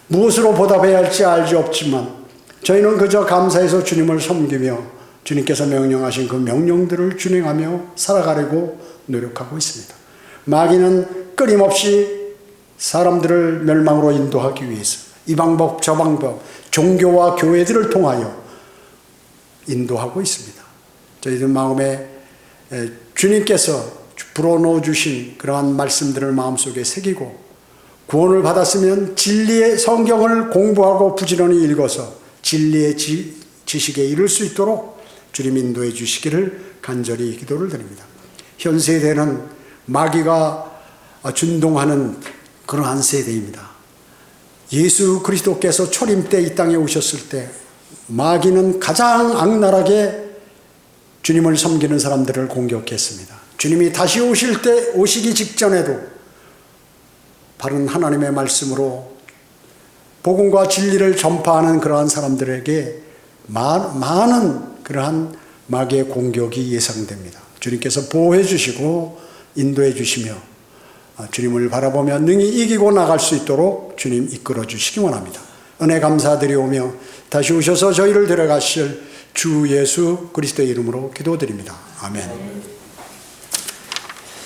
무엇으로 보답해야 할지 알지 없지만 저희는 그저 감사해서 주님을 섬기며 주님께서 명령하신 그 명령들을 준행하며 살아가려고 노력하고 있습니다. 마귀는 끊임없이 사람들을 멸망으로 인도하기 위해서 이 방법 저 방법 종교와 교회들을 통하여 인도하고 있습니다. 저희들 마음에 주님께서 불어넣어 주신 그러한 말씀들을 마음속에 새기고 구원을 받았으면 진리의 성경을 공부하고 부지런히 읽어서 진리의 지식에 이를 수 있도록 주님 인도해 주시기를 간절히 기도를 드립니다. 현 세대는 마귀가 준동하는 그러한 세대입니다. 예수 그리스도께서 초림 때 이 땅에 오셨을 때 마귀는 가장 악랄하게 주님을 섬기는 사람들을 공격했습니다. 주님이 다시 오시기 직전에도 바른 하나님의 말씀으로 복음과 진리를 전파하는 그러한 사람들에게 많은 그러한 마귀의 공격이 예상됩니다. 주님께서 보호해 주시고 인도해 주시며 주님을 바라보며 능히 이기고 나갈 수 있도록 주님 이끌어 주시기 원합니다. 은혜 감사드리오며 다시 오셔서 저희를 데려가실 주 예수 그리스도의 이름으로 기도드립니다. 아멘.